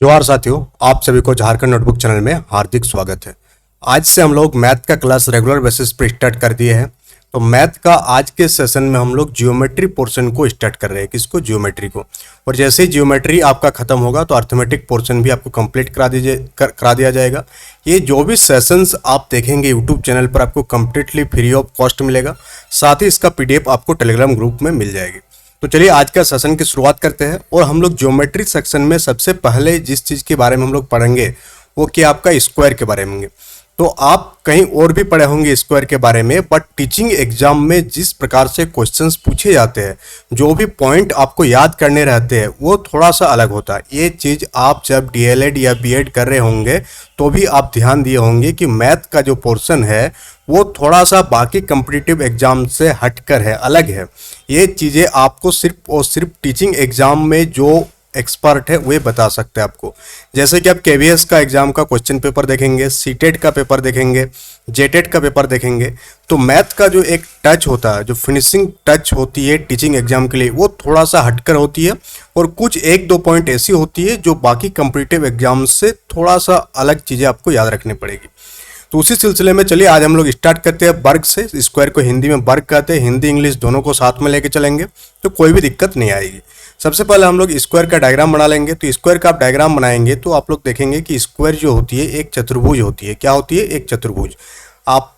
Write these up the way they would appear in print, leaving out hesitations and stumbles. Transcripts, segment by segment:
जोहार साथियों, आप सभी को झारखंड नोटबुक चैनल में हार्दिक स्वागत है। आज से हम लोग मैथ का क्लास रेगुलर बेसिस पर स्टार्ट कर दिए हैं। तो मैथ का आज के सेशन में हम लोग जियोमेट्री पोर्शन को स्टार्ट कर रहे हैं। किसको? जियोमेट्री को। और जैसे ही जियोमेट्री आपका खत्म होगा तो अर्थमेटिक पोर्शन भी आपको कंप्लीट करा दिया जाएगा। ये जो भी सेशंस आप देखेंगे यूट्यूब चैनल पर आपको कम्प्लीटली फ्री ऑफ कॉस्ट मिलेगा। साथ ही इसका पीडीएफ आपको टेलीग्राम ग्रुप में मिल जाएगी। तो चलिए आज का सेशन की शुरुआत करते हैं। और हम लोग ज्योमेट्री सेक्शन में सबसे पहले जिस चीज़ के बारे में हम लोग पढ़ेंगे वो क्या आपका स्क्वायर के बारे में। तो आप कहीं और भी पढ़े होंगे स्क्वायर के बारे में, बट टीचिंग एग्जाम में जिस प्रकार से क्वेश्चंस पूछे जाते हैं, जो भी पॉइंट आपको याद करने रहते हैं, वो थोड़ा सा अलग होता है। ये चीज़ आप जब डीएलएड या बीएड कर रहे होंगे तो भी आप ध्यान दिए होंगे कि मैथ का जो पोर्शन है वो थोड़ा सा बाकी कम्पिटिटिव एग्जाम से हटकर है, अलग है। ये चीज़ें आपको सिर्फ और सिर्फ टीचिंग एग्जाम में जो एक्सपर्ट है वे बता सकते हैं आपको। जैसे कि आप केवीएस का एग्जाम का क्वेश्चन पेपर देखेंगे, सीटेट का पेपर देखेंगे, जेटेट का पेपर देखेंगे, तो मैथ का जो एक टच होता है, जो फिनिशिंग टच होती है टीचिंग एग्जाम के लिए, वो थोड़ा सा हटकर होती है। और कुछ एक दो पॉइंट ऐसी होती है जो बाकी कम्पिटिटिव एग्जाम से थोड़ा सा अलग चीज़ें आपको याद रखनी पड़ेगी। तो उसी सिलसिले में चलिए आज हम लोग स्टार्ट करते हैं वर्ग से। स्क्वायर को हिंदी में वर्ग कहते हैं, हिंदी इंग्लिश दोनों को साथ में लेके चलेंगे तो कोई भी दिक्कत नहीं आएगी। सबसे पहले हम लोग स्क्वायर का डायग्राम बना लेंगे। तो स्क्वायर का आप डायग्राम बनाएंगे तो आप लोग देखेंगे कि स्क्वायर जो होती है एक चतुर्भुज होती है। क्या होती है? एक चतुर्भुज। आप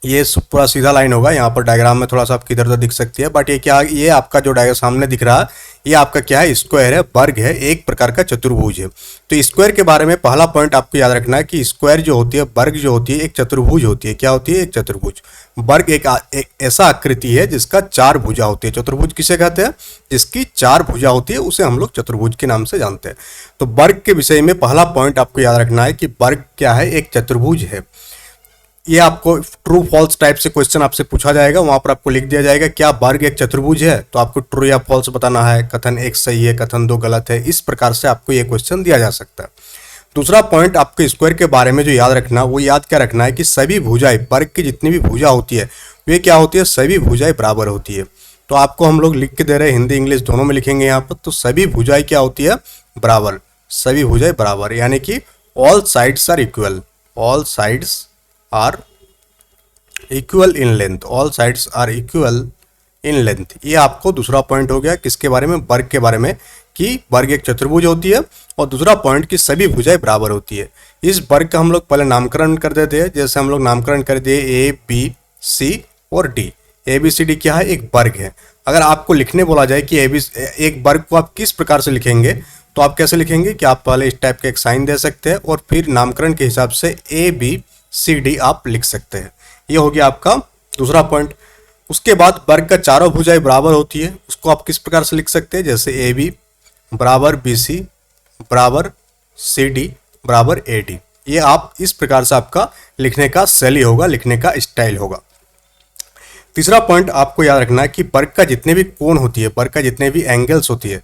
ये पूरा सीधा लाइन होगा, यहाँ पर डायग्राम में थोड़ा सा आपकी इधर उधर दिख सकती है, बट ये क्या, ये आपका जो डायग्राम सामने दिख रहा है ये आपका क्या है? स्क्वायर है, वर्ग है, एक प्रकार का चतुर्भुज है। तो स्क्वायर के बारे में पहला पॉइंट आपको याद रखना है कि स्क्वायर जो होती है, वर्ग जो होती है, एक चतुर्भुज होती है। क्या होती है? एक चतुर्भुज। वर्ग एक ऐसा आकृति है जिसका चार भुजा होती है। चतुर्भुज किसे कहते हैं? जिसकी चार भुजा होती है उसे हम लोग चतुर्भुज के नाम से जानते हैं। तो वर्ग के विषय में पहला पॉइंट आपको याद रखना है कि वर्ग क्या है? एक चतुर्भुज है। ये आपको ट्रू फॉल्स टाइप से क्वेश्चन आपसे पूछा जाएगा, वहां पर आपको लिख दिया जाएगा क्या वर्ग एक चतुर्भुज है, तो आपको ट्रू या फॉल्स बताना है। कथन एक सही है, कथन दो गलत है। इस प्रकार से आपको ये क्वेश्चन दिया जा सकता है। दूसरा पॉइंट आपको स्क्वायर के बारे में जो याद रखना, वो याद क्या रखना है कि सभी भुजाएं, वर्ग की जितनी भी भुजा होती है वे क्या होती है? सभी भुजाएं बराबर होती है। तो आपको हम लोग लिख के दे रहे हैं, हिंदी इंग्लिश दोनों में लिखेंगे यहाँ पर। तो सभी भुजाएं क्या होती है? बराबर। सभी भुजाएं बराबर, यानी कि all sides are equal. All sides are equal in length. All sides are equal in length. ये आपको दूसरा पॉइंट हो गया। किसके बारे में? वर्ग के बारे में, कि वर्ग एक चतुर्भुज होती है। और दूसरा पॉइंट कि सभी भुजाएं बराबर होती है। इस वर्ग का हम लोग पहले नामकरण कर देते हैं। जैसे हम लोग नामकरण कर दिए ए बी सी और D. A B C D क्या है? एक वर्ग है। अगर आपको लिखने बोला जाए कि एक वर्ग को आप किस प्रकार से लिखेंगे, तो आप कैसे लिखेंगे कि आप पहले इस टाइप का एक साइन दे सकते हैं और फिर नामकरण के हिसाब से ए बी सी डी आप लिख सकते हैं। ये हो गया आपका दूसरा पॉइंट। उसके बाद वर्ग का चारों भुजाएं बराबर होती है, उसको आप किस प्रकार से लिख सकते हैं? जैसे ए बी बराबर बी सी बराबर सी डी बराबर ए डी। ये आप इस प्रकार से आपका लिखने का शैली होगा, लिखने का स्टाइल होगा। तीसरा पॉइंट आपको याद रखना है कि वर्ग का जितने भी कोण होती है, वर्ग का जितने भी एंगल्स होती है,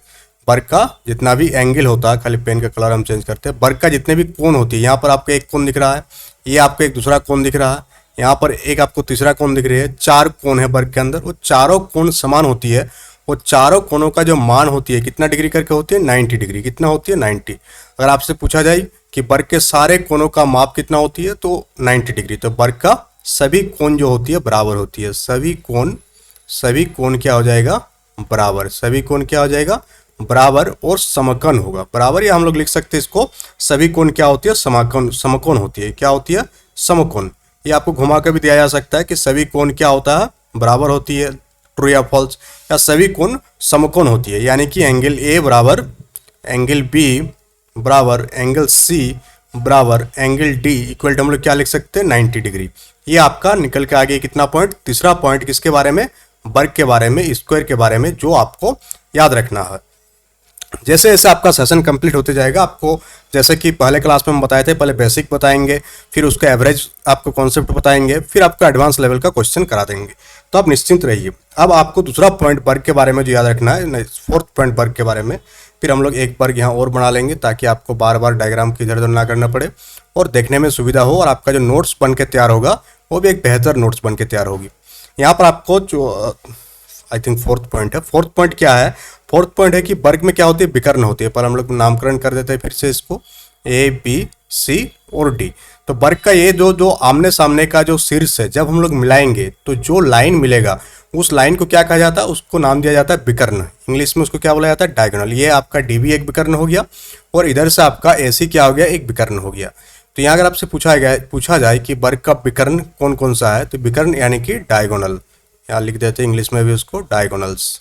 वर्ग का जितना भी एंगल होता है, खाली पेन का कलर हम चेंज करते हैं, वर्ग का जितने भी कोण होती है, यहाँ पर आपको एक कोण दिख रहा है, ये आपको एक दूसरा कोण दिख रहा है, यहाँ पर एक आपको तीसरा कोण दिख रही है। चार कोण है वर्ग के अंदर, वो चारों कोण समान होती है। वो चारों कोणों का जो मान होती है कितना डिग्री करके होती है? 90 डिग्री। कितना होती है? 90। अगर आपसे पूछा जाए कि वर्ग के सारे कोणों का माप कितना होती है, तो 90 डिग्री। तो वर्ग का सभी कोण जो होती है बराबर होती है। सभी कोण क्या हो जाएगा? बराबर। सभी कोण क्या हो जाएगा? बराबर और समकोण होगा। बराबर या हम लोग लिख सकते हैं इसको, सभी कोण क्या होती है? समकोण होती है। क्या होती है? समकोण। ये आपको घुमा कर भी दिया जा सकता है कि सभी कोण क्या होता है? बराबर होती है। ट्रू या फॉल्स। या सभी कोण समकोण होती है, यानी कि एंगल ए बराबर एंगल बी बराबर एंगल सी बराबर एंगल डी इक्वल टू हम लोग क्या लिख सकते हैं? 90 डिग्री। ये आपका निकल के आ गया कितना पॉइंट? तीसरा पॉइंट किसके बारे में? वर्ग के बारे में, स्क्वायर के बारे में, जो आपको याद रखना है। जैसे जैसे आपका सेशन कंप्लीट होते जाएगा, आपको जैसे कि पहले क्लास में हम बताए थे, पहले बेसिक बताएंगे, फिर उसका एवरेज आपको कॉन्सेप्ट बताएंगे, फिर आपको एडवांस लेवल का क्वेश्चन करा देंगे। तो आप निश्चिंत रहिए। अब आपको दूसरा पॉइंट वर्ग के बारे में जो याद रखना है, फोर्थ पॉइंट वर्ग के बारे में, फिर हम लोग एक वर्ग यहाँ और बना लेंगे ताकि आपको बार बार डायग्राम की इधर उधर ना करना पड़े और देखने में सुविधा हो, और आपका जो नोट्स बन के तैयार होगा वो भी एक बेहतर नोट्स बन के तैयार होगी। यहाँ पर आपको जो आई थिंक फोर्थ पॉइंट है। फोर्थ पॉइंट क्या है? फोर्थ पॉइंट है कि वर्ग में क्या होती है? विकर्ण होती है। पर हम लोग नामकरण कर देते हैं फिर से इसको, ए बी सी और डी। तो वर्ग का ये जो जो आमने सामने का जो शीर्ष है, जब हम लोग मिलाएंगे तो जो लाइन मिलेगा उस लाइन को क्या कहा जाता है? उसको नाम दिया जाता है विकर्ण। इंग्लिश में उसको क्या बोला जाता है? डायगोनल। ये आपका डी भी एक विकर्ण हो गया और इधर से आपका ए सी क्या हो गया? एक विकर्ण हो गया। तो यहाँ अगर आपसे पूछा जाए कि वर्ग का विकर्ण कौन कौन सा है, तो विकर्ण यानी कि डायगोनल। यहाँ लिख देते हैं इंग्लिश में भी उसको, डायगोनल्स।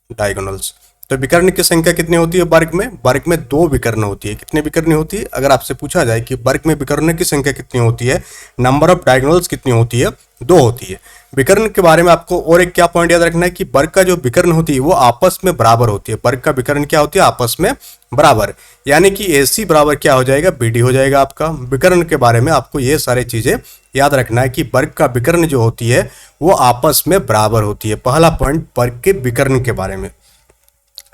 डायगोनल्स। तो विकर्ण की संख्या कितनी होती है वर्ग में? वर्ग में 2 विकर्ण होती है। कितनी विकर्ण होती है? अगर आपसे पूछा जाए कि वर्ग में विकर्ण की संख्या कितनी होती है, नंबर ऑफ डायगोनल्स कितनी होती है? 2 होती है। विकर्ण के बारे में आपको और एक क्या पॉइंट याद रखना है कि वर्ग का जो विकर्ण होती है वो आपस में बराबर होती है। वर्ग का विकर्ण क्या होती है? आपस में बराबर। यानी कि AC बराबर क्या हो जाएगा? BD हो जाएगा आपका। विकर्ण के बारे में आपको ये सारी चीजें याद रखना है कि वर्ग का विकर्ण जो होती है वो आपस में बराबर होती है। पहला पॉइंट वर्ग के विकर्ण के बारे में।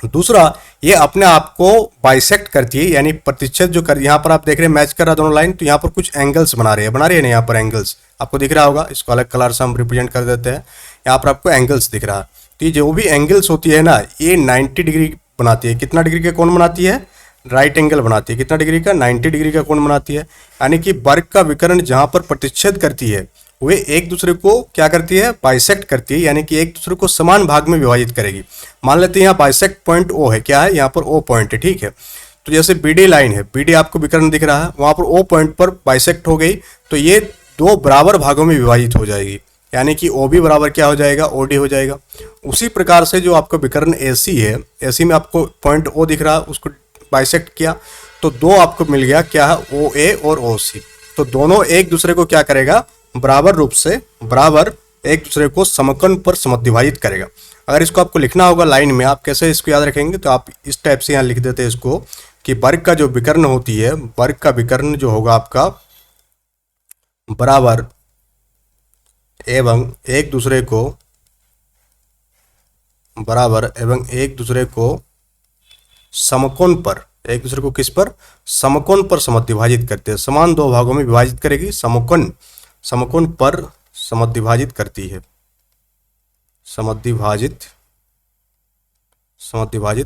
दूसरा, ये अपने आप को बाइसेक्ट करती है, यानी प्रतिच्छेद जो कर, यहाँ पर आप देख रहे हैं मैच कर रहा है दोनों लाइन, तो यहाँ पर कुछ एंगल्स बना रही है ना, यहाँ पर एंगल्स आपको दिख रहा होगा। इसको अलग कलर से हम रिप्रेजेंट कर देते हैं। यहाँ पर आपको एंगल्स दिख रहा है। तो ये जो भी एंगल्स होती है ना, ये 90 डिग्री बनाती है। कितना डिग्री का कोण बनाती है? राइट एंगल बनाती है। कितना डिग्री का? 90 डिग्री का कोण बनाती है। यानी कि वर्ग का विकर्ण जहां पर प्रतिच्छेद करती है वे एक दूसरे को क्या करती है? बाइसेक्ट करती है, यानी कि एक दूसरे को समान भाग में विभाजित करेगी। मान लेते हैं यहाँ बाइसेक्ट पॉइंट O है। क्या है? यहाँ पर O पॉइंट है, ठीक है। तो जैसे BD लाइन है, BD आपको विकर्ण दिख रहा है, वहां पर O पॉइंट पर बाइसेक्ट हो गई, तो ये 2 बराबर भागों में विभाजित हो जाएगी। यानी कि OB बराबर क्या हो जाएगा? OD हो जाएगा। उसी प्रकार से जो आपका विकर्ण AC है, AC में आपको पॉइंट O दिख रहा है, उसको बाइसेक्ट किया तो 2 आपको मिल गया। क्या है? OA और OC। तो दोनों एक दूसरे को क्या करेगा? बराबर रूप से, बराबर एक दूसरे को समकोण पर समद्विभाजित करेगा। अगर इसको आपको लिखना होगा लाइन में, आप कैसे इसको याद रखेंगे? तो आप इस टाइप से यहाँ लिख देते हैं इसको कि वर्ग का जो विकर्ण होती है, वर्ग का विकर्ण जो होगा आपका बराबर एवं एक दूसरे को बराबर एवं एक दूसरे को समकोण पर, एक दूसरे को किस पर? समकोण पर समद्विभाजित करते हैं। समान 2 भागों में विभाजित करेगी, समकोण पर समद्विभाजित करती है। समद्विभाजित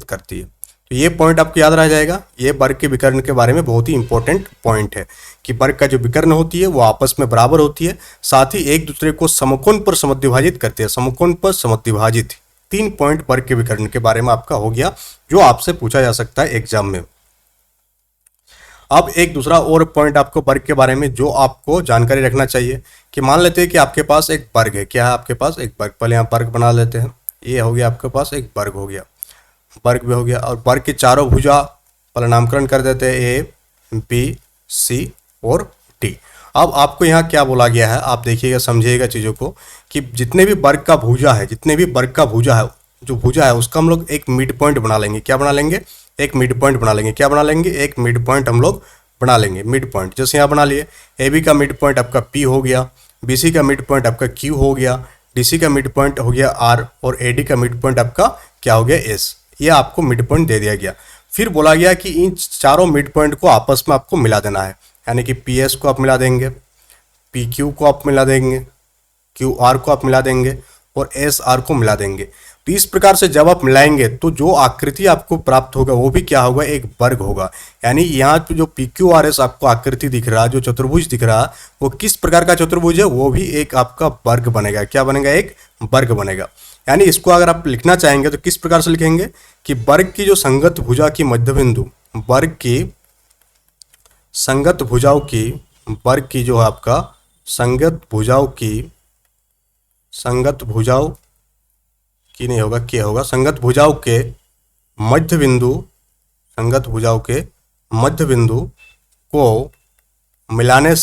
करती है। तो ये पॉइंट आपको याद रह जाएगा। ये वर्ग के विकर्ण के बारे में बहुत ही इंपॉर्टेंट पॉइंट है कि वर्ग का जो विकर्ण होती है वो आपस में बराबर होती है, साथ ही एक दूसरे को समकोण पर समद्विभाजित करते हैं। समकोण पर समद्विभाजित। 3 पॉइंट वर्ग के विकर्ण के बारे में आपका हो गया, जो आपसे पूछा जा सकता है एग्जाम में। अब एक दूसरा और पॉइंट आपको वर्ग के बारे में जो आपको जानकारी रखना चाहिए कि मान लेते हैं कि आपके पास एक वर्ग है। क्या है आपके पास? एक वर्ग। पहले यहाँ वर्ग बना लेते हैं। ये हो गया आपके पास एक वर्ग हो गया, वर्ग भी हो गया। और वर्ग के चारों भुजा पहले नामकरण कर देते हैं, A B C और D। अब आपको यहाँ क्या बोला गया है, आप देखिएगा, समझिएगा चीज़ों को कि जितने भी वर्ग का भुजा है, जो भुजा है उसका हम लोग एक मिड पॉइंट बना लेंगे। क्या बना लेंगे? एक मिड पॉइंट बना लेंगे। क्या बना लेंगे? एक मिड पॉइंट हम लोग बना लेंगे। मिड पॉइंट जैसे यहाँ बना लिए, AB का मिड पॉइंट आपका P हो गया, BC का मिड पॉइंट आपका Q हो गया, DC का मिड पॉइंट हो गया R और AD का मिड पॉइंट आपका क्या हो गया? S। ये आपको मिड पॉइंट दे दिया गया। फिर बोला गया कि इन चारों मिड पॉइंट को आपस में आपको मिला देना है। यानी कि PS को आप मिला देंगे, PQ को आप मिला देंगे, QR को आप मिला देंगे और SR को मिला देंगे। तो इस प्रकार से जब आप मिलाएंगे तो जो आकृति आपको प्राप्त होगा वो भी क्या होगा? एक वर्ग होगा। यानी यहाँ पे जो PQRS आपको आकृति दिख रहा है, जो चतुर्भुज दिख रहा है, वो किस प्रकार का चतुर्भुज है? वो भी एक आपका वर्ग बनेगा। क्या बनेगा? एक वर्ग बनेगा। यानी इसको अगर आप लिखना चाहेंगे तो किस प्रकार से लिखेंगे कि वर्ग की जो संगत भुजा की मध्यबिंदु, वर्ग की संगत भुजाओं की, वर्ग की जो आपका संगत भुजाओं की नहीं होगा, क्या होगा? संगत भुजाओं के मध्य बिंदु को मिलाने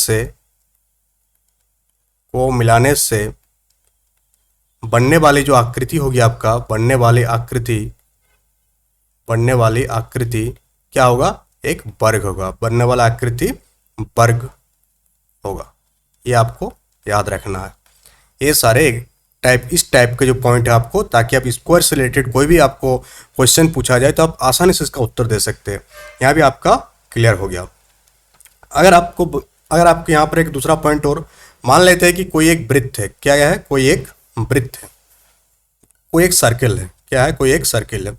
से बनने वाली जो आकृति होगी आपका, बनने वाली आकृति क्या होगा? एक वर्ग होगा। बनने वाला आकृति वर्ग होगा। ये आपको याद रखना है। ये सारे इस टाइप के जो पॉइंट है आपको, ताकि आप स्क्वायर से रिलेटेड कोई भी आपको क्वेश्चन पूछा जाए तो आप आसानी से इसका उत्तर दे सकते हैं। यहाँ भी आपका क्लियर हो गया। अगर आपको यहाँ पर एक दूसरा पॉइंट और मान लेते हैं कि कोई एक वृत्त है। क्या है? कोई एक वृत्त है। कोई एक सर्किल है, क्या है, कोई एक सर्किल है,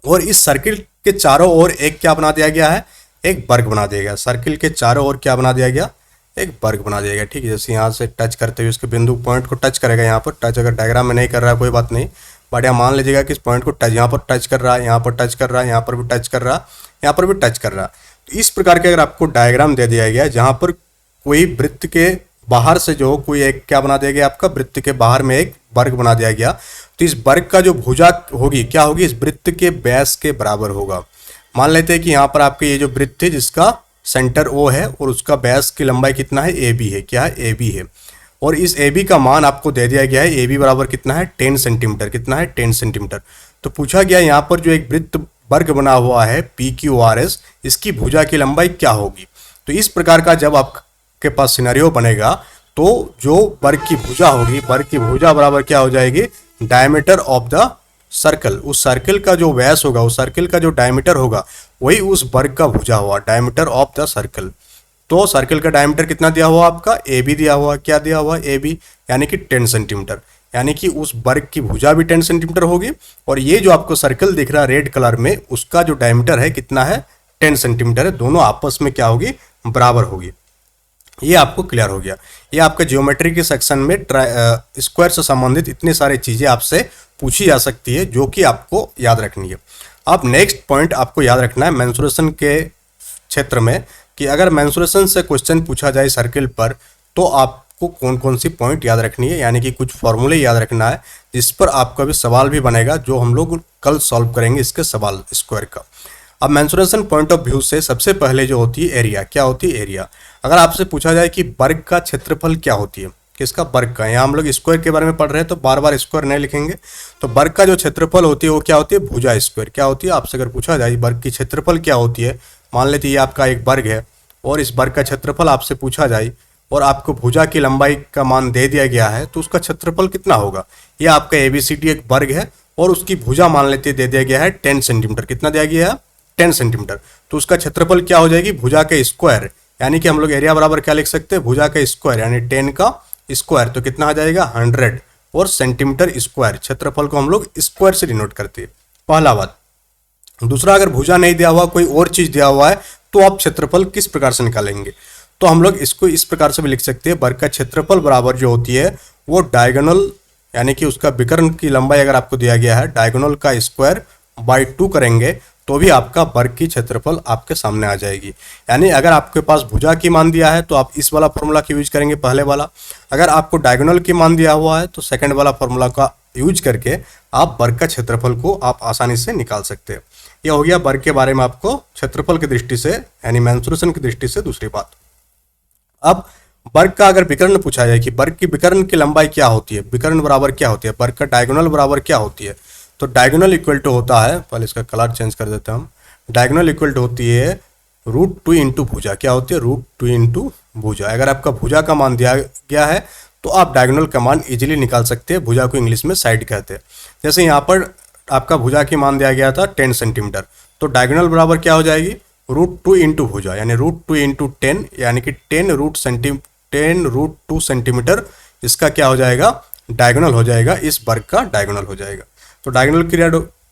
और इस सर्किल के चारों ओर एक क्या बना दिया गया है, एक वर्ग बना दिया गया। सर्किल के चारों ओर क्या बना दिया गया, एक वर्ग बना दिया गया। ठीक है, जैसे यहाँ से टच करते हुए उसके बिंदु पॉइंट को टच करेगा, यहाँ पर टच, अगर डायग्राम में नहीं कर रहा है कोई बात नहीं, बट यहाँ मान लीजिएगा कि इस पॉइंट को टच, यहाँ पर टच कर रहा है, यहाँ पर टच कर रहा है, यहाँ पर भी टच कर रहा है, यहाँ पर भी टच कर रहा है। तो इस प्रकार के अगर आपको डायग्राम दे दिया गया जहाँ पर कोई वृत्त के बाहर से जो कोई एक क्या बना दिया गया, आपका वृत्त के बाहर में एक वर्ग बना दिया गया, तो इस वर्ग का जो भुजा होगी क्या होगी, इस वृत्त के व्यास के बराबर होगा। मान लेते हैं कि यहाँ पर आपके ये जो वृत्त है जिसका सेंटर O है और उसका व्यास की लंबाई कितना है, AB है, क्या है, AB है, और इस AB का मान आपको दे दिया गया है, AB बराबर कितना है, 10 सेंटीमीटर, कितना है, 10 सेंटीमीटर। तो पूछा गया यहाँ पर जो एक वृत्त वर्ग बना हुआ है PQRS, इसकी भुजा की लंबाई क्या होगी। तो इस प्रकार का जब आपके पास सिनेरियो बनेगा तो जो वर्ग की भुजा होगी, वर्ग की भुजा बराबर क्या हो जाएगी, डायमीटर ऑफ द सर्कल, उस सर्कल का जो व्यास होगा, उस सर्कल का जो डायमीटर होगा वही उस वर्ग का भुजा हुआ, डायमीटर ऑफ द सर्कल। तो सर्कल का डायमीटर कितना दिया हुआ आपका, AB दिया हुआ, क्या दिया हुआ, AB, यानी कि 10 सेंटीमीटर, यानी कि उस वर्ग की भुजा भी 10 सेंटीमीटर होगी, और ये जो आपको सर्कल दिख रहा है रेड कलर में, उसका जो डायमीटर है कितना है, 10 सेंटीमीटर है, दोनों आपस में क्या होगी, बराबर होगी। ये आपको क्लियर हो गया। ये आपका ज्योमेट्री के सेक्शन में स्क्वायर से संबंधित इतनी सारी चीजें आपसे पूछी जा सकती है जो कि आपको याद रखनी है। अब नेक्स्ट पॉइंट आपको याद रखना है मेंसुरेशन के क्षेत्र में, कि अगर मेंसुरेशन से क्वेश्चन पूछा जाए सर्किल पर तो आपको कौन कौन सी पॉइंट याद रखनी है, यानी कि कुछ फॉर्मूले याद रखना है जिस पर आपका भी सवाल भी बनेगा, जो हम लोग कल सॉल्व करेंगे इसके सवाल स्क्वायर का। अब मेंसुरेशन पॉइंट ऑफ व्यू से सबसे पहले जो होती है एरिया, क्या होती है, एरिया। अगर आपसे पूछा जाए कि वर्ग का क्षेत्रफल क्या होती है, किसका, वर्ग का, यहाँ हम लोग स्क्वायर के बारे में पढ़ रहे हैं तो बार बार स्क्वायर नहीं लिखेंगे, तो वर्ग का जो क्षेत्रफल होती है वो क्या होती है, भुजा स्क्वायर। क्या होती है, आपसे अगर पूछा जाए वर्ग की क्षेत्रफल क्या होती है, मान लेते ये आपका एक वर्ग है और इस वर्ग का क्षेत्रफल आपसे पूछा जाए और आपको भुजा की लंबाई का मान दे दिया गया है, तो उसका क्षेत्रफल कितना होगा। ये आपका ABCD एक वर्ग है और उसकी भुजा मान लेते दे दिया गया है 10 सेंटीमीटर, कितना दिया गया है, 10 सेंटीमीटर, तो उसका क्षेत्रफल क्या हो जाएगी, भुजा के स्क्वायर, यानी कि हम लोग एरिया बराबर क्या लिख सकते हैं, भुजा का स्क्वायर, यानी 10 का स्क्वायर, तो कितना आ जाएगा 100, और सेंटीमीटर स्क्वायर, क्षेत्रफल को हम लोग स्क्वायर से डिनोट करते हैं, पहला बात। दूसरा, अगर भुजा नहीं दिया हुआ, कोई और चीज दिया हुआ है, तो आप क्षेत्रफल किस प्रकार से निकालेंगे, तो हम लोग इसको इस प्रकार से भी लिख सकते हैं, वर्ग का क्षेत्रफल बराबर जो होती है वो डायगोनल, यानी कि उसका विकर्ण की लंबाई अगर आपको दिया गया है, डायगोनल का स्क्वायर बाई 2 करेंगे तो भी आपका वर्ग की क्षेत्रफल आपके सामने आ जाएगी। यानी अगर आपके पास भुजा की मान दिया है तो आप इस वाला फॉर्मूला का यूज करेंगे, पहले वाला। अगर आपको डायगोनल की मान दिया हुआ है तो सेकंड वाला फॉर्मूला का यूज करके आप वर्ग का क्षेत्रफल को आप आसानी से निकाल सकते हैं। यह हो गया वर्ग के बारे में आपको क्षेत्रफल की दृष्टि से, यानी मेंसुरेशन की दृष्टि से दूसरी बात। अब वर्ग का अगर विकर्ण पूछा जाए कि वर्ग की विकर्ण की लंबाई क्या होती है, विकर्ण बराबर क्या होती है, वर्ग का डायगोनल बराबर क्या होती है, तो डायगोनल इक्वल टू होता है, पहले इसका कलर चेंज कर देते हैं हम, डायगोनल इक्वल टू होती है √2 इंटू भुजा, क्या होती है, √2 इंटू भुजा। अगर आपका भुजा का मान दिया गया है तो आप डायगोनल का मान इजीली निकाल सकते हैं, भुजा को इंग्लिश में साइड कहते हैं। जैसे यहाँ पर आपका भुजा की मान दिया गया था 10 सेंटीमीटर, तो डायगोनल बराबर क्या हो जाएगी, √2 इंटू भुजा, यानी √2 इंटू 10, यानी कि 10√2 सेंटीमीटर, इसका क्या हो जाएगा, डायगोनल हो जाएगा, इस वर्ग का डायगोनल हो जाएगा। तो डायगोनल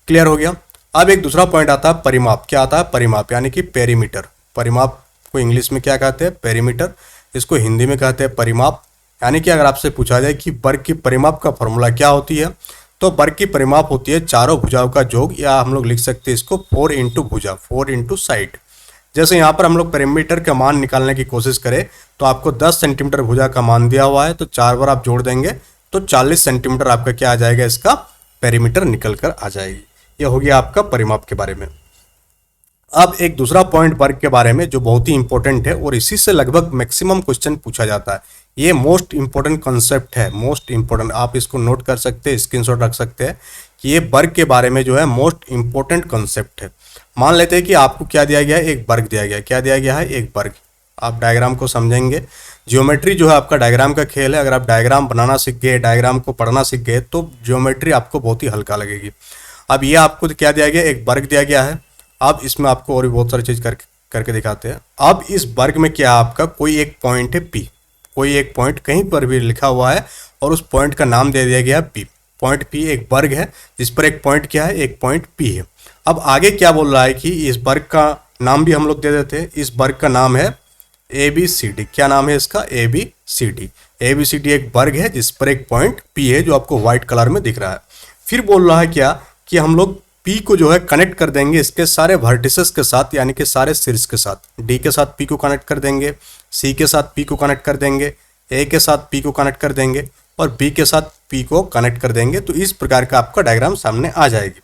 क्लियर हो गया। अब एक दूसरा पॉइंट आता है परिमाप, क्या आता है, परिमाप, यानी कि पेरीमीटर। परिमाप को इंग्लिश में क्या कहते हैं, पेरीमीटर, इसको हिंदी में कहते हैं परिमाप। यानी कि अगर आपसे पूछा जाए कि वर्ग की परिमाप का फॉर्मूला क्या होती है, तो वर्ग की परिमाप होती है चारों भुजाओं का योग, या हम लोग लिख सकते हैं इसको 4 इंटू भुजा, 4 इंटू साइड। जैसे यहाँ पर हम लोग पेरीमीटर का मान निकालने की कोशिश करें तो आपको 10 सेंटीमीटर भुजा का मान दिया हुआ है, तो 4 बार आप जोड़ देंगे तो 40 सेंटीमीटर आपका क्या आ जाएगा, इसका पेरीमीटर निकल कर आ जाएगी। यह हो गया आपका परिमाप के बारे में। अब एक दूसरा पॉइंट वर्ग के बारे में जो बहुत ही इंपॉर्टेंट है और इसी से लगभग मैक्सिमम क्वेश्चन पूछा जाता है, ये मोस्ट इंपॉर्टेंट कॉन्सेप्ट है, मोस्ट इंपॉर्टेंट, आप इसको नोट कर सकते हैं, स्क्रीनशॉट रख सकते हैं कि ये वर्ग के बारे में जो है मोस्ट इंपॉर्टेंट कॉन्सेप्ट है। मान लेते हैं कि आपको क्या दिया गया है, एक वर्ग दिया गया है, क्या दिया गया है, एक वर्ग। आप डायग्राम को समझेंगे, ज्योमेट्री जो है आपका डायग्राम का खेल है। अगर आप डायग्राम बनाना सीख गए, डायग्राम को पढ़ना सीख गए, तो ज्योमेट्री आपको बहुत ही हल्का लगेगी। अब ये आपको क्या दिया गया, एक वर्ग दिया गया है। अब इसमें आपको और भी बहुत सारी चीज करके दिखाते हैं। अब इस वर्ग में क्या आपका कोई एक पॉइंट है P, कोई एक पॉइंट कहीं पर भी लिखा हुआ है और उस पॉइंट का नाम दे दिया गया P। पॉइंट P एक वर्ग है जिस पर एक पॉइंट क्या है, एक पॉइंट P है। अब आगे क्या बोल रहा है कि इस वर्ग का नाम भी हम लोग दे देते हैं। इस वर्ग का नाम है ABCD। क्या नाम है इसका? ABCD। ABCD एक वर्ग है जिस पर एक पॉइंट P है जो आपको व्हाइट कलर में दिख रहा है। फिर बोल रहा है क्या कि हम लोग P को जो है कनेक्ट कर देंगे इसके सारे वर्टिसेस के साथ, यानी कि सारे शीर्ष के साथ। D के साथ P को कनेक्ट कर देंगे, C के साथ P को कनेक्ट कर देंगे, A के साथ P को कनेक्ट कर देंगे और B के साथ P को कनेक्ट कर देंगे। तो इस प्रकार का आपका डायग्राम सामने आ जाएगी।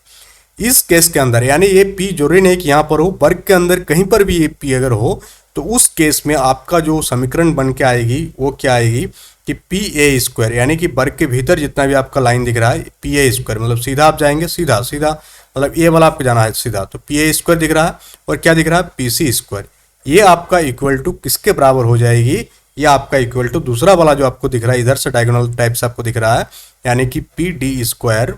इस केस के अंदर यानी ये P जरूरी नहीं कि यहाँ पर हो, वर्ग के अंदर कहीं पर भी ये P अगर हो तो उस केस में आपका जो समीकरण बन के आएगी वो क्या आएगी कि PA स्क्वायर, यानी कि वर्ग के भीतर जितना भी आपका लाइन दिख रहा है PA स्क्वायर, मतलब सीधा आप जाएंगे, सीधा सीधा मतलब ये वाला आपको जाना है सीधा, तो PA स्क्वायर दिख रहा है और क्या दिख रहा है PC स्क्वायर। ये आपका इक्वल टू किसके बराबर हो जाएगी? ये आपका इक्वल टू दूसरा वाला जो आपको दिख रहा है इधर से डायगोनल टाइप से आपको दिख रहा है, यानी कि PD square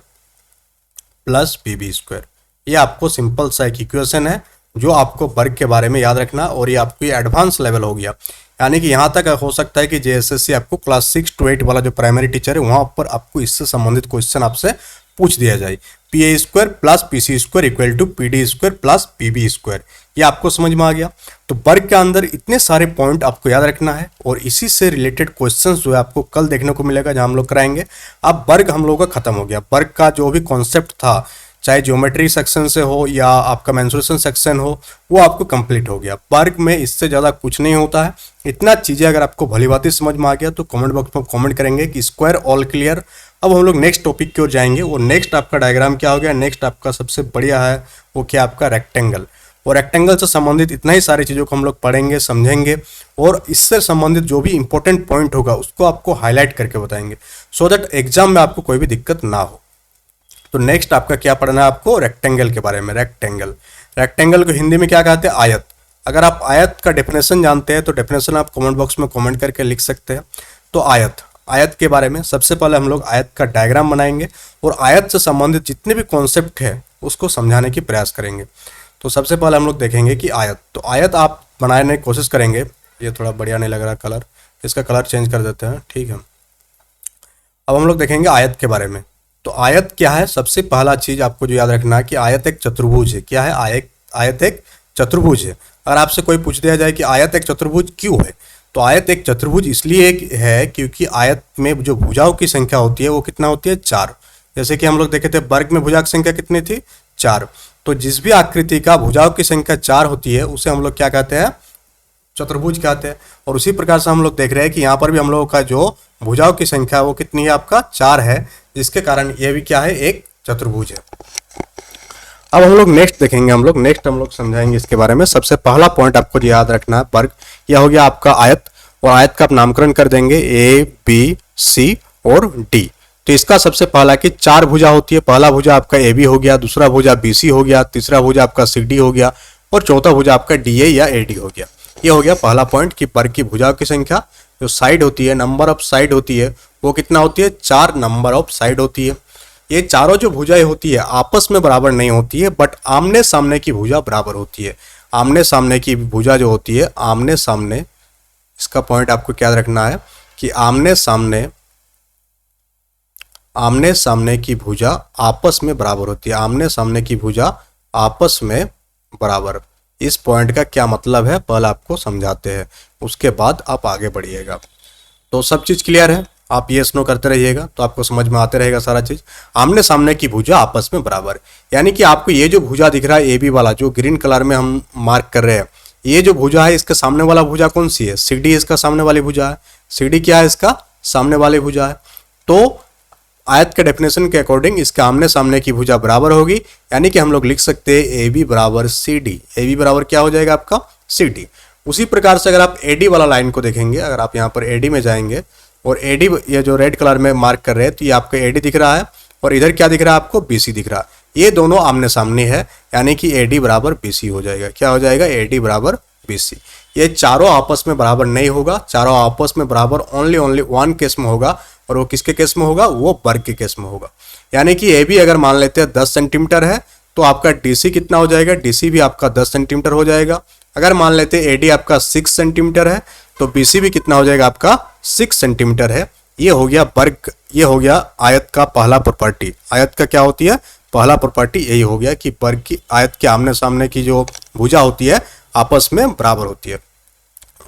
plus PB square. ये आपको सिंपल सा एक इक्वेशन है जो आपको वर्ग के बारे में याद रखना, और ये आपको ये एडवांस लेवल हो गया। यानी कि यहाँ तक हो सकता है कि JSSC आपको क्लास 6 to 8 वाला जो प्राइमरी टीचर है वहाँ पर आपको इससे संबंधित क्वेश्चन आपसे पूछ दिया जाए। PA square plus PC square equal to PD square plus PB square. ये आपको समझ में आ गया। तो वर्ग के अंदर इतने सारे पॉइंट आपको याद रखना है और इसी से रिलेटेड क्वेश्चंस जो है आपको कल देखने को मिलेगा जहां हम लोग कराएंगे। अब वर्ग हम लोगों का खत्म हो गया। वर्ग का जो भी कॉन्सेप्ट था, चाहे ज्योमेट्री सेक्शन से हो या आपका मेंसुरेशन सेक्शन हो, वो आपको कंप्लीट हो गया। वर्ग में इससे ज़्यादा कुछ नहीं होता है। इतना चीज़ें अगर आपको भली भांति समझ में आ गया तो कमेंट बॉक्स में कमेंट करेंगे कि स्क्वायर ऑल क्लियर। अब हम लोग नेक्स्ट टॉपिक की ओर जाएंगे। वो नेक्स्ट आपका डायग्राम क्या हो गया? नेक्स्ट आपका सबसे बढ़िया है वो क्या? आपका रेक्टेंगल। और रेक्टेंगल से संबंधित इतना ही सारी चीज़ों को हम लोग पढ़ेंगे, समझेंगे, और इससे संबंधित जो भी इंपॉर्टेंट पॉइंट होगा उसको आपको हाईलाइट करके बताएंगे, सो दैट एग्जाम में आपको कोई भी दिक्कत ना हो। तो नेक्स्ट आपका क्या पढ़ना है? आपको रेक्टेंगल के बारे में। रेक्टेंगल, रेक्टेंगल को हिंदी में क्या कहते हैं? आयत। अगर आप आयत का डेफिनेशन जानते हैं तो डेफिनेशन आप कमेंट बॉक्स में कमेंट करके लिख सकते हैं। तो आयत, आयत के बारे में सबसे पहले हम लोग आयत का डायग्राम बनाएंगे और आयत से संबंधित जितने भी कॉन्सेप्ट है उसको समझाने की प्रयास करेंगे। तो सबसे पहले हम लोग देखेंगे कि आयत, तो आयत आप बनाने की कोशिश करेंगे। ये थोड़ा बढ़िया नहीं लग रहा कलर, इसका कलर चेंज कर देते हैं, ठीक है। अब हम लोग देखेंगे आयत के बारे में। तो आयत क्या है? सबसे पहला चीज आपको जो याद रखना है कि आयत एक चतुर्भुज है। क्या है? आयत एक चतुर्भुज है। अगर आपसे कोई पूछ दिया जाए कि आयत एक चतुर्भुज क्यों है, तो आयत एक चतुर्भुज इसलिए है क्योंकि आयत में जो भुजाओं की संख्या होती है वो कितना होती है? 4। जैसे कि हम लोग देखे थे वर्ग में भुजा की संख्या कितनी थी? 4। तो जिस भी आकृति का भुजाओं की संख्या 4 होती है उसे हम लोग क्या कहते हैं? चतुर्भुज कहते हैं। और उसी प्रकार से हम लोग देख रहे हैं कि यहाँ पर भी हम लोगों का जो भुजाओं की संख्या वो कितनी है? आपका 4 है, जिसके कारण ये भी क्या है? एक चतुर्भुज है। अब हम लोग नेक्स्ट देखेंगे, हम लोग समझाएंगे इसके बारे में। सबसे पहला पॉइंट आपको याद रखना है वर्ग, यह हो गया आपका आयत, और आयत का आप नामकरण कर देंगे A, B, C और D। तो इसका सबसे पहला कि 4 भुजा होती है। पहला भुजा आपका AB हो गया, दूसरा भुजा BC हो गया, तीसरा भुजा आपका CD हो गया और चौथा भुजा आपका DA या AD हो गया। ये हो गया पहला पॉइंट कि वर्ग की भुजाओं की संख्या, जो साइड होती है, नंबर ऑफ साइड होती है, वो कितना होती है? 4 नंबर ऑफ साइड होती है। ये चारों जो भुजाएं होती है आपस में बराबर नहीं होती है, बट आमने सामने की भुजा बराबर होती है। आमने सामने की भुजा जो होती है, आमने सामने, इसका पॉइंट आपको क्या रखना है कि आमने सामने की भुजा आपस में बराबर होती है। आमने सामने की भुजा आपस में बराबर, इस पॉइंट का क्या मतलब है पहले आपको समझाते हैं, उसके बाद आप आगे बढ़िएगा। तो सब चीज क्लियर है? आप ये स्नो करते रहिएगा तो आपको समझ में आते रहेगा सारा चीज। आमने सामने की भुजा आपस में बराबर, यानी कि आपको ये जो भुजा दिख रहा है AB वाला, जो ग्रीन कलर में हम मार्क कर रहे हैं, ये जो भुजा है इसके सामने वाला भुजा कौन सी है? CD इसका सामने वाली भुजा है। CD क्या है? इसका सामने वाली भुजा है। तो आयत के डेफिनेशन के अकॉर्डिंग इसके आमने सामने की भुजा बराबर होगी, यानी कि हम लोग लिख सकते हैं AB बराबर CD। AB बराबर क्या हो जाएगा? आपका CD। उसी प्रकार से अगर आप AD वाला लाइन को देखेंगे, अगर आप यहाँ पर AD में जाएंगे और AD ये जो रेड कलर में मार्क कर रहे हैं, तो ये आपका AD दिख रहा है और इधर क्या दिख रहा है? आपको BC दिख रहा है। ये दोनों आमने सामने है, यानी कि AD बराबर BC हो जाएगा। क्या हो जाएगा? AD बराबर BC। ये चारों आपस में बराबर नहीं होगा, चारों आपस में बराबर ओनली वन केस में होगा, और वो किसके केस में होगा? वो वर्ग के केस में होगा। यानी कि AB अगर मान लेते हैं 10 सेंटीमीटर है तो आपका DC कितना हो जाएगा? DC भी आपका 10 सेंटीमीटर हो जाएगा। अगर मान लेते हैं AD आपका 6 सेंटीमीटर है तो BC भी कितना हो जाएगा? आपका 6 सेंटीमीटर है। ये हो गया वर्ग, ये हो गया आयत का पहला प्रॉपर्टी। आयत का क्या होती है, पहला प्रॉपर्टी यही हो गया कि वर्ग की आयत के आमने सामने की जो भुजा होती है आपस में बराबर होती है।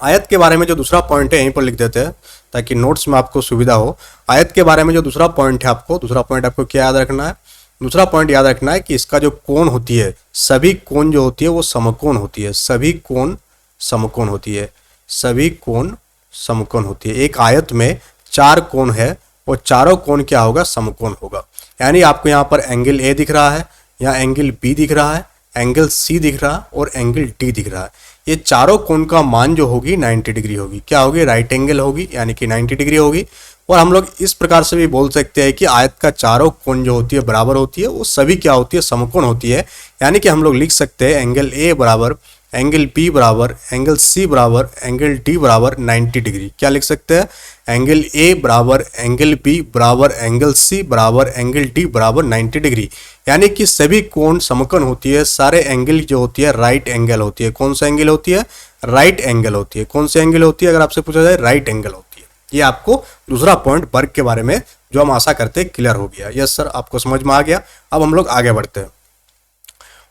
आयत के बारे में जो दूसरा पॉइंट है यहीं पर लिख देते हैं ताकि नोट्स में आपको सुविधा हो। आयत के बारे में जो दूसरा पॉइंट है, दूसरा पॉइंट आपको क्या याद रखना है, दूसरा पॉइंट याद रखना है कि इसका जो कोण होती है, सभी कोण जो होती है वो समकोण होती है, सभी कोण समकोण होती है, सभी कोण समकोण होती है। एक आयत में 4 कोण है और चारों कोण क्या होगा, समकोण होगा। यानी आपको यहाँ पर एंगल ए दिख रहा है, यहाँ एंगल बी दिख रहा है, एंगल सी दिख रहा है और एंगल डी दिख रहा है। ये चारों कोण का मान जो होगी 90 डिग्री होगी। क्या होगी, राइट एंगल होगी, यानी कि 90 डिग्री होगी। और हम लोग इस प्रकार से भी बोल सकते हैं कि आयत का चारों कोण जो होती है बराबर होती है, वो सभी क्या होती है, समकोण होती है। यानी कि हम लोग लिख सकते हैं एंगल ए बराबर एंगल बी बराबर एंगल सी बराबर एंगल डी बराबर 90 डिग्री। क्या लिख सकते हैं, एंगल ए बराबर एंगल बी बराबर एंगल सी बराबर एंगल डी बराबर 90 डिग्री। यानी कि सभी कोण समकोण होती है, सारे एंगल जो होती है राइट एंगल होती है। कौन सा एंगल होती है, राइट एंगल होती है। कौन सी एंगल होती है, अगर आपसे पूछा जाए राइट एंगल होती है। ये आपको दूसरा पॉइंट वर्ग के बारे में जो हम आशा करते हैं क्लियर हो गया। यस सर, आपको समझ में आ गया। अब हम लोग आगे बढ़ते हैं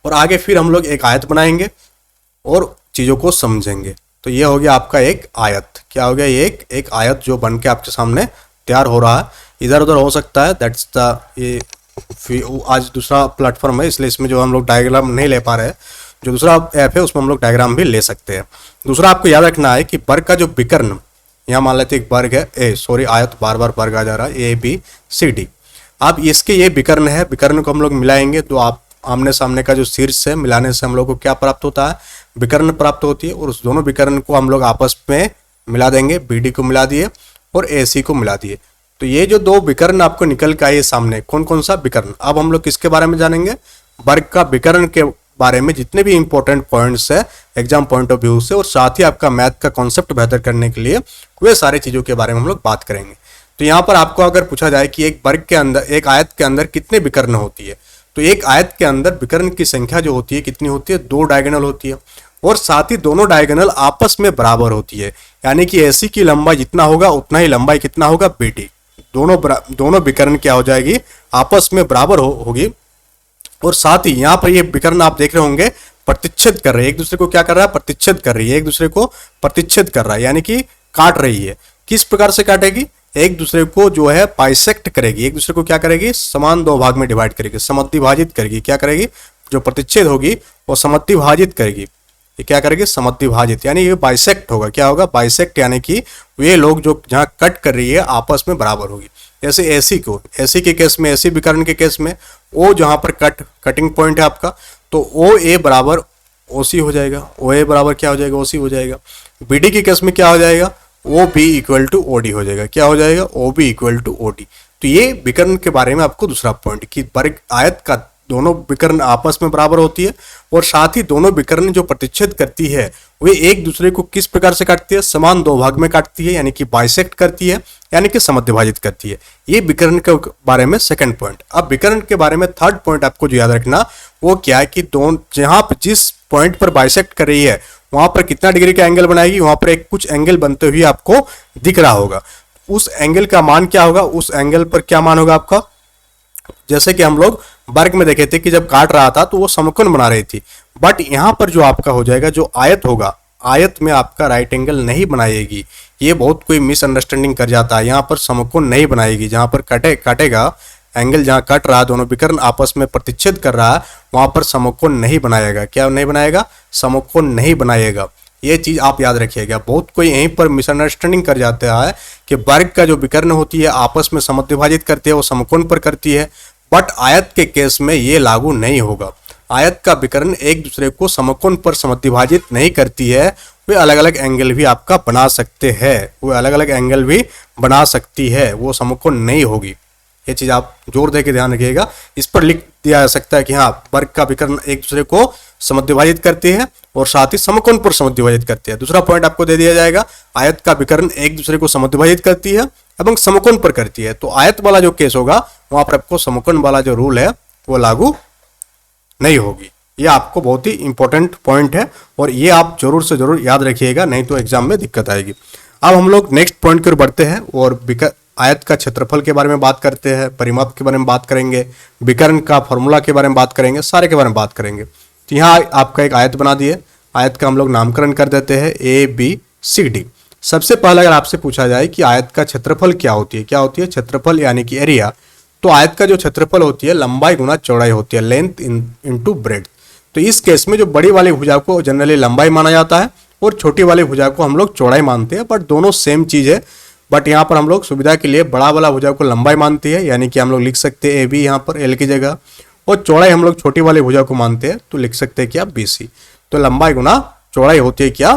और आगे फिर हम लोग एक आयत बनाएंगे और चीजों को समझेंगे। तो ये हो गया आपका एक आयत। क्या हो गया, ये एक आयत जो बन के आपके सामने तैयार हो रहा है। इधर उधर हो सकता है, दैट्स द ये आज दूसरा प्लेटफॉर्म है इसलिए इसमें जो हम लोग डायग्राम नहीं ले पा रहे हैं। जो दूसरा ऐप है उसमें हम लोग डायग्राम भी ले सकते हैं। दूसरा आपको याद रखना है कि वर्ग का जो विकर्ण, यहाँ मान लेते एक वर्ग है आयत, बार बार वर्ग आ जा रहा है, ए बी सी डी। आप इसके ये विकर्ण है, विकर्ण को हम लोग मिलाएंगे तो आप आमने सामने का जो शीर्ष है मिलाने से हम लोग को क्या प्राप्त होता है, विकर्ण प्राप्त होती है। और उस दोनों विकर्ण को हम लोग आपस में मिला देंगे, बीडी को मिला दिए और एसी को मिला दिए। तो ये जो दो विकर्ण आपको निकल के आए सामने, कौन कौन सा विकर्ण। अब हम लोग किसके बारे में जानेंगे, वर्ग का विकर्ण के बारे में। जितने भी इंपॉर्टेंट पॉइंट्स है एग्जाम पॉइंट ऑफ व्यू से और साथ ही आपका मैथ का कॉन्सेप्ट बेहतर करने के लिए वे सारी चीजों के बारे में हम लोग बात करेंगे। तो यहाँ पर आपको अगर पूछा जाए कि एक वर्ग के अंदर, एक आयत के अंदर कितने विकर्ण होती है, तो एक आयत के अंदर विकर्ण की संख्या जो होती है कितनी होती है, 2 डायगोनल होती है और साथ ही दोनों डायगोनल आपस में बराबर होती है। यानी कि एसी की लंबाई जितना होगा उतना ही लंबाई कितना होगा, बीडी। दोनों विकर्ण क्या हो जाएगी, आपस में बराबर होगी। और साथ ही यहाँ पर ये विकर्ण आप देख रहे होंगे प्रतिच्छेद कर रहे हैं, एक दूसरे को क्या कर रहा है, प्रतिच्छेद कर रही है, एक दूसरे को प्रतिच्छेद कर रहा है, यानी कि काट रही है। किस प्रकार से काटेगी, एक दूसरे को जो है बाइसेक्ट करेगी, एक दूसरे को क्या करेगी, समान 2 भाग में डिवाइड करेगी, समद्विभाजित करेगी। क्या करेगी, जो प्रतिच्छेद होगी वो समद्विभाजित करेगी। ये क्या करेगी, समद्विभाजित, यानी ये बाइसेक्ट होगा। क्या होगा, बाइसेक्ट, यानी कि वे लोग जो जहां कट कर रही है आपस में बराबर होगी। जैसे एसी के केस में, एसी विकर्ण के केस में ओ जहां पर कटिंग पॉइंट है आपका, तो ओ ए बराबर ओसी हो जाएगा, ओ ए बराबर क्या हो जाएगा, ओसी हो जाएगा। बीडी के केस में क्या हो जाएगा, O B equal to OD हो जाएगा। क्या हो जाएगा, O B equal to OD. तो ये विकर्ण के बारे में आपको दूसरा पॉइंट कि वर्ग आयत का दोनों विकर्ण आपस में बराबर होती है और साथ ही दोनों विकर्ण जो प्रतिच्छेद करती है वे एक दूसरे को किस प्रकार से काटती है, समान 2 भाग में काटती है, यानी कि बाइसेक्ट करती है, यानी कि समद्विभाजित करती है। ये विकर्ण के बारे में सेकंड पॉइंट। अब विकर्ण के बारे में थर्ड पॉइंट आपको जो याद रखना वो क्या है कि जहां जिस पॉइंट पर बाइसेक्ट कर रही है वहां पर कितना डिग्री का एंगल बनाएगी, वहां पर एक कुछ एंगल बनते हुए आपको दिख रहा होगा। उस एंगल का मान क्या होगा, उस एंगल पर क्या मान होगा आपका। जैसे कि हम लोग वर्ग में देखे थे कि जब काट रहा था तो वो समकोण बना रही थी, बट यहां पर जो आपका हो जाएगा, जो आयत होगा, आयत में आपका राइट एंगल नहीं बनाएगी। ये बहुत कोई मिसअंडरस्टैंडिंग कर जाता है, यहाँ पर समकोण नहीं बनाएगी। जहां पर काटेगा एंगल, जहां कट रहा, दोनों विकर्ण आपस में प्रतिच्छेद कर रहा है, वहां पर समकोण नहीं बनाएगा। क्या नहीं बनाएगा, समकोण नहीं बनाएगा। ये चीज आप याद रखिएगा। बहुत कोई यहीं पर मिसअंडरस्टैंडिंग कर जाता है कि वर्ग का जो विकर्ण होती है आपस में समद्विभाजित करती है, वो समकोण पर करती है, बट आयत के केस में ये लागू नहीं होगा। आयत का विकर्ण एक दूसरे को समकोण पर समद्विभाजित नहीं करती है, वे अलग अलग एंगल भी आपका बना सकते हैं, वो अलग अलग एंगल भी बना सकती है, वो समकोण नहीं होगी। ये चीज आप जोर दे के ध्यान रखिएगा। इस पर लिख दिया जा सकता है कि हाँ, वर्ग का विकर्ण एक दूसरे को समद्विभाजित करती है और साथ ही समकोण पर समद्विभाजित करती है। दूसरा पॉइंट आपको दे दिया जाएगा, आयत का विकर्ण एक दूसरे को समद्विभाजित करती है एवं समकोण पर करती है। तो आयत वाला जो केस होगा वहां पर आपको समकोण वाला जो रूल है वो लागू नहीं होगी। ये आपको बहुत ही इंपॉर्टेंट पॉइंट है और ये आप जरूर से जरूर याद रखिएगा, नहीं तो एग्जाम में दिक्कत आएगी। अब हम लोग नेक्स्ट पॉइंट की ओर बढ़ते हैं और आयत का क्षेत्रफल के बारे में बात करते हैं, परिमाप के बारे में बात करेंगे, विकर्ण का फॉर्मूला के बारे में बात करेंगे, सारे के बारे में बात करेंगे। तो यहाँ आपका एक आयत बना दिए, आयत का हम लोग नामकरण कर देते हैं ABCD। सबसे पहले अगर आपसे पूछा जाए कि आयत का क्षेत्रफल क्या होती है, क्या होती है क्षेत्रफल यानी कि एरिया, तो आयत का जो क्षेत्रफल होती है लंबाई गुना चौड़ाई होती है, लेंथ इनटू ब्रेड्थ। तो इस केस में जो बड़ी वाली भुजा को जनरली लंबाई माना जाता है और छोटी वाली भुजा को हम लोग चौड़ाई मानते हैं, बट दोनों सेम चीज है। बट यहाँ पर हम लोग सुविधा के लिए बड़ा वाला भुजा को लंबाई मानती है, यानी कि हम लोग लिख सकते हैं AB यहाँ पर L की जगह, और चौड़ाई हम लोग छोटी वाली भुजा को मानते हैं तो लिख सकते हैं क्या BC। तो लंबाई गुना चौड़ाई होती है क्या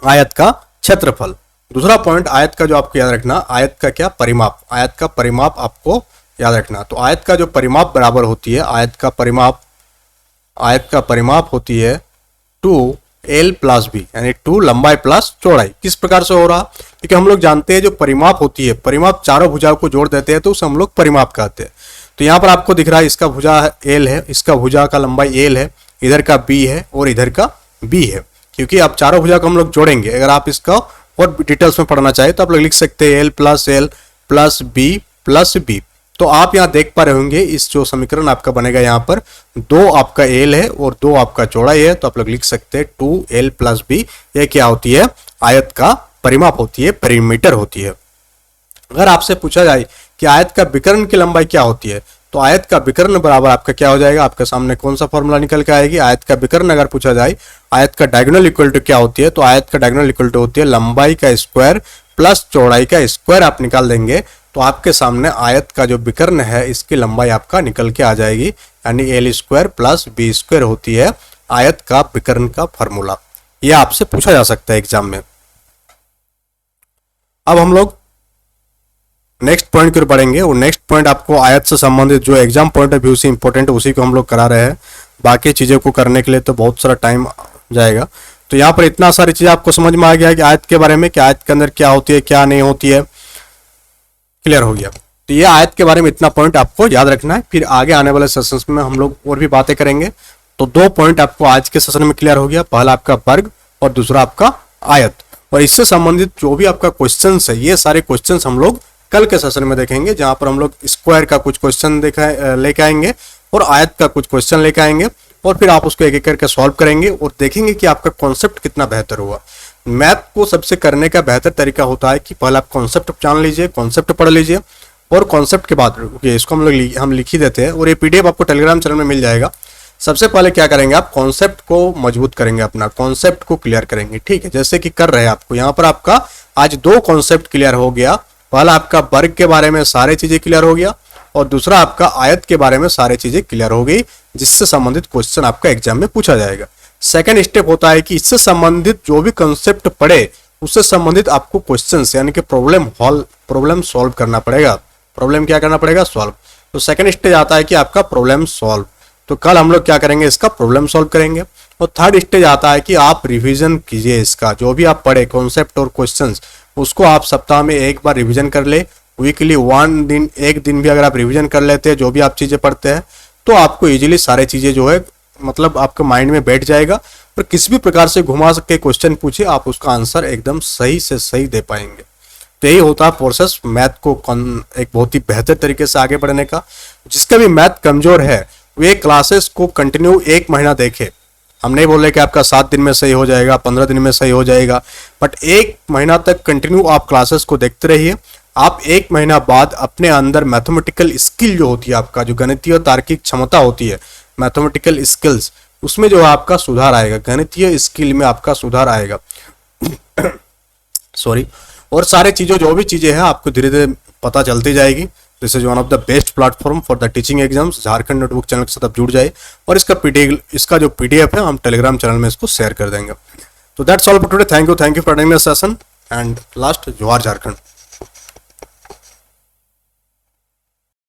आयत का क्षेत्रफल। दूसरा पॉइंट आयत का जो आपको याद रखना, आयत का क्या परिमाप, आयत का परिमाप आपको याद रखना। तो आयत का जो परिमाप बराबर होती है, आयत का परिमाप होती है 2L + B, यानी 2 लंबाई प्लस चौड़ाई। किस प्रकार से हो रहा, क्योंकि हम लोग जानते हैं जो परिमाप होती है, परिमाप चारों भुजाओं को जोड़ देते हैं तो उसे हम लोग परिमाप कहते हैं। तो यहाँ पर आपको दिख रहा है इसका भुजा L है, इसका भुजा का लंबाई L है, इधर का B है और इधर का B है। क्योंकि आप चारों भुजा को हम लोग जोड़ेंगे, अगर आप इसका और डिटेल्स में पढ़ना चाहे तो आप लोग लिख सकते हैं L + L + B + B। तो आप यहाँ देख पा रहे होंगे इस जो समीकरण आपका बनेगा, यहाँ पर 2 आपका L है और 2 आपका चौड़ाई है, तो आप लोग लिख सकते हैं 2L + B। ये क्या होती है, आयत का परिमाप होती है, पेरीमीटर होती है। अगर आपसे पूछा जाए कि आयत का विकर्ण की लंबाई क्या होती है, तो आयत का विकर्ण बराबर आपका क्या हो जाएगा, आपके सामने कौन सा फॉर्मूला निकल के आएगी। आयत का विकर्ण अगर पूछा जाए, आयत का डायगोनल इक्वल टू क्या होती है, तो आयत का डायगोनल इक्वल टू होती है लंबाई का स्क्वायर प्लस चौड़ाई का स्क्वायर। आप निकाल देंगे तो आपके सामने आयत का जो विकर्ण है इसकी लंबाई आपका निकल के आ जाएगी, यानी L² + B² होती है आयत का विकर्ण का फॉर्मूला। यह आपसे पूछा जा सकता है एग्जाम में। अब हम लोग नेक्स्ट पॉइंट की ओर बढ़ेंगे, और नेक्स्ट पॉइंट आपको आयत से संबंधित जो एग्जाम पॉइंट ऑफ व्यू से इंपॉर्टेंट उसी को हम लोग करा रहे हैं। बाकी चीज़ों को करने के लिए तो बहुत सारा टाइम जाएगा। तो यहाँ पर इतना सारी चीज़ आपको समझ में आ गया कि आयत के बारे में, कि आयत के अंदर क्या होती है क्या नहीं होती है, क्लियर हो गया। तो ये आयत के बारे में इतना पॉइंट आपको याद रखना है। फिर आगे आने वाले सेशंस में हम लोग और भी बातें करेंगे। तो 2 पॉइंट आपको आज के सेशन में क्लियर हो गया, पहला आपका वर्ग और दूसरा आपका आयत। और इससे संबंधित जो भी आपका क्वेश्चंस है, ये सारे क्वेश्चंस हम लोग कल के सेशन में देखेंगे, जहां पर हम लोग स्क्वायर का कुछ क्वेश्चन लेके आएंगे और आयत का कुछ क्वेश्चन लेके आएंगे, और फिर आप उसको एक एक करके सॉल्व करेंगे और देखेंगे कि आपका कॉन्सेप्ट कितना बेहतर हुआ। मैथ को सबसे करने का बेहतर तरीका होता है कि पहले आप कॉन्सेप्ट जान लीजिए, कॉन्सेप्ट पढ़ लीजिए, और कॉन्सेप्ट के बाद इसको हम लिख ही देते हैं, और ये PDF आपको टेलीग्राम चैनल में मिल जाएगा। सबसे पहले क्या करेंगे, आप कॉन्सेप्ट को मजबूत करेंगे, अपना कॉन्सेप्ट को क्लियर करेंगे, ठीक है, जैसे कि कर रहे हैं आपको यहाँ पर। आपका आज 2 कॉन्सेप्ट क्लियर हो गया। पहला आपका वर्ग के बारे में सारी चीजें क्लियर हो गया, और दूसरा आपका आयत के बारे में सारी चीजें क्लियर हो गई, जिससे संबंधित क्वेश्चन आपका एग्जाम में पूछा जाएगा। सेकंड स्टेप होता है कि इससे संबंधित जो भी कंसेप्ट पढ़े उससे संबंधित आपको क्वेश्चंस यानी कि प्रॉब्लम सॉल्व करना पड़ेगा। प्रॉब्लम क्या करना पड़ेगा, सॉल्व। तो सेकंड स्टेज आता है कि आपका प्रॉब्लम सॉल्व। तो कल हम लोग क्या करेंगे, इसका प्रॉब्लम सॉल्व करेंगे। और थर्ड स्टेज आता है कि आप रिवीजन कीजिए, इसका जो भी आप पढ़े कॉन्सेप्ट और क्वेश्चंस, उसको आप सप्ताह में एक बार रिवीजन कर ले। वीकली एक दिन भी अगर आप रिवीजन कर लेते हैं जो भी आप चीजें पढ़ते हैं, तो आपको इजीली सारी चीजें जो है मतलब आपके माइंड में बैठ जाएगा, और किसी भी प्रकार से घुमा के क्वेश्चन पूछे आप उसका आंसर एकदम सही से सही दे पाएंगे। तो यही होता है प्रोसेस मैथ को एक बहुत ही बेहतर तरीके से आगे बढ़ने का। जिसका भी मैथ कमजोर है वे क्लासेस को कंटिन्यू 1 महीना देखे। हम नहीं बोल रहे कि आपका 7 दिन में सही हो जाएगा, 15 दिन में सही हो जाएगा, बट 1 महीना तक कंटिन्यू आप क्लासेस को देखते रहिए। आप 1 महीना बाद अपने अंदर मैथमेटिकल स्किल जो होती है, आपका जो गणितीय तार्किक क्षमता होती है, मैथमेटिकल स्किल्स, उसमें जो है आपका सुधार आएगा, गणितीय स्किल में आपका सुधार आएगा। सॉरी। और सारे चीज़ों जो भी चीज़ें हैं आपको धीरे धीरे पता चलती जाएगी। This is one of the best platform for the teaching exams. Jharkhand notebook channel के साथ आप जुड़ जाइए, और इसका जो PDF है हम टेलीग्राम चैनल में इसको शेयर कर देंगे। तो that's all for today. Thank you for attending this session, and last जोहार झारखंड।